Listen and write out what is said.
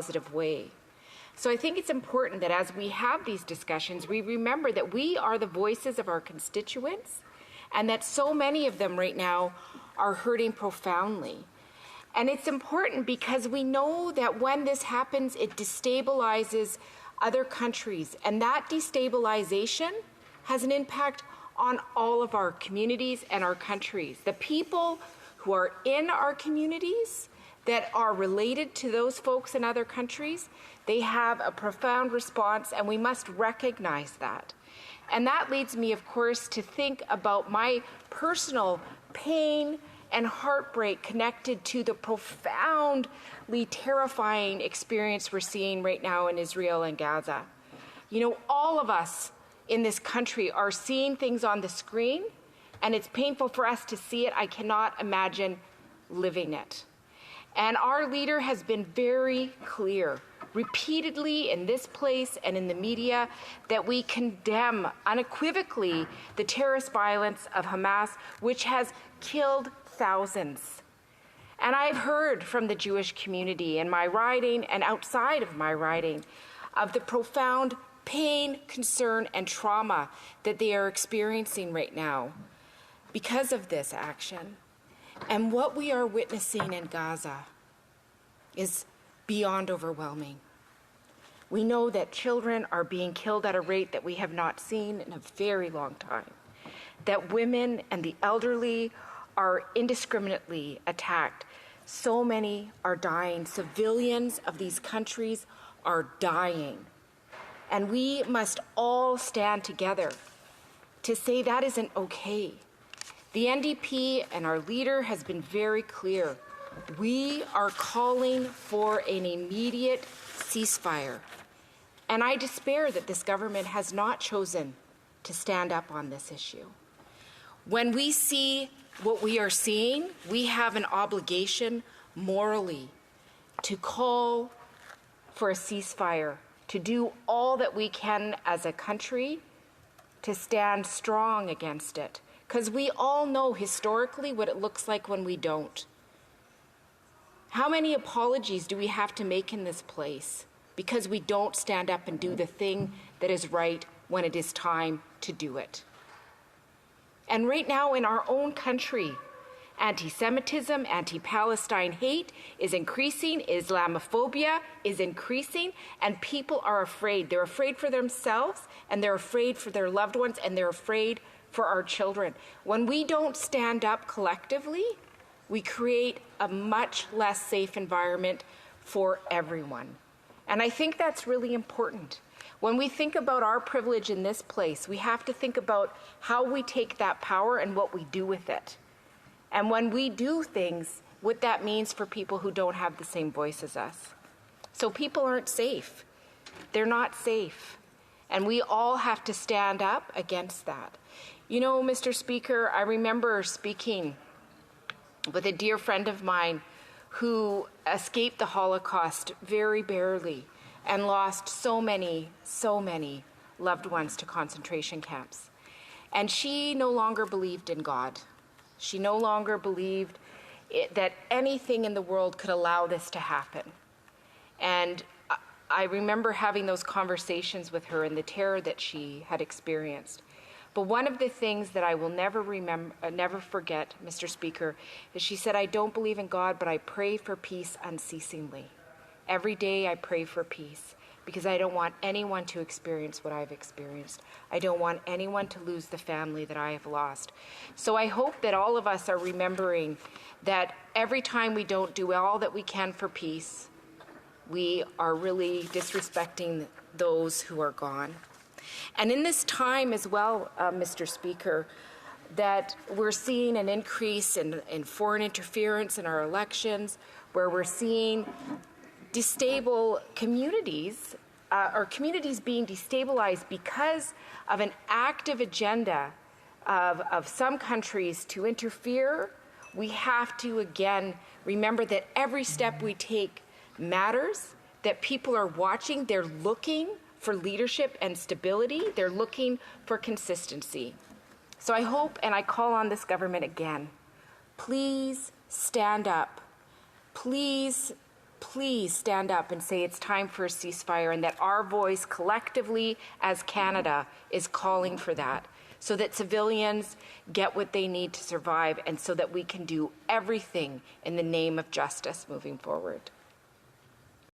positive way. So I think it's important that as we have these discussions, we remember that we are the voices of our constituents and that so many of them right now are hurting profoundly. And it's important because we know that when this happens, it destabilizes other countries. And that destabilization has an impact on all of our communities and our countries. The people who are in our communities that are related to those folks in other countries, they have a profound response, and we must recognize that. And that leads me, of course, to think about my personal pain and heartbreak connected to the profoundly terrifying experience we're seeing right now in Israel and Gaza. You know, all of us in this country are seeing things on the screen, and it's painful for us to see it. I cannot imagine living it. And our leader has been very clear, repeatedly in this place and in the media, that we condemn unequivocally the terrorist violence of Hamas, which has killed thousands. And I've heard from the Jewish community in my riding and outside of my riding of the profound pain, concern, and trauma that they are experiencing right now because of this action. And what we are witnessing in Gaza is beyond overwhelming. We know that children are being killed at a rate that we have not seen in a very long time, that women and the elderly are indiscriminately attacked. So many are dying. Civilians of these countries are dying. And we must all stand together to say that isn't okay. The NDP and our leader has been very clear. We are calling for an immediate ceasefire. And I despair that this government has not chosen to stand up on this issue. When we see what we are seeing, we have an obligation morally to call for a ceasefire, to do all that we can as a country to stand strong against it. Because we all know historically what it looks like when we don't. How many apologies do we have to make in this place because we don't stand up and do the thing that is right when it is time to do it? And right now in our own country, anti-Semitism, anti-Palestine hate is increasing, Islamophobia is increasing, and people are afraid. They're afraid for themselves, and they're afraid for their loved ones, and they're afraid for our children. When we don't stand up collectively, we create a much less safe environment for everyone. And I think that's really important. When we think about our privilege in this place, we have to think about how we take that power and what we do with it. And when we do things, what that means for people who don't have the same voice as us. So people aren't safe. They're not safe. And we all have to stand up against that. You know, Mr. Speaker, I remember speaking with a dear friend of mine who escaped the Holocaust very barely and lost so many loved ones to concentration camps. And she no longer believed in God. She no longer believed that anything in the world could allow this to happen. And I remember having those conversations with her and the terror that she had experienced. But one of the things that I will never forget, Mr. Speaker, is she said, I don't believe in God, but I pray for peace unceasingly. Every day I pray for peace because I don't want anyone to experience what I've experienced. I don't want anyone to lose the family that I have lost. So I hope that all of us are remembering that every time we don't do all that we can for peace, we are really disrespecting those who are gone. And in this time as well, Mr. Speaker, that we're seeing an increase in foreign interference in our elections, where we're seeing destable communities, or communities being destabilized because of an active agenda of some countries to interfere, we have to again remember that every step we take matters, that people are watching, they're looking for leadership and stability, they're looking for consistency. So I hope, and I call on this government again, please stand up. Please please stand up and say it's time for a ceasefire, and that our voice collectively as Canada is calling for that, so that civilians get what they need to survive and so that we can do everything in the name of justice moving forward.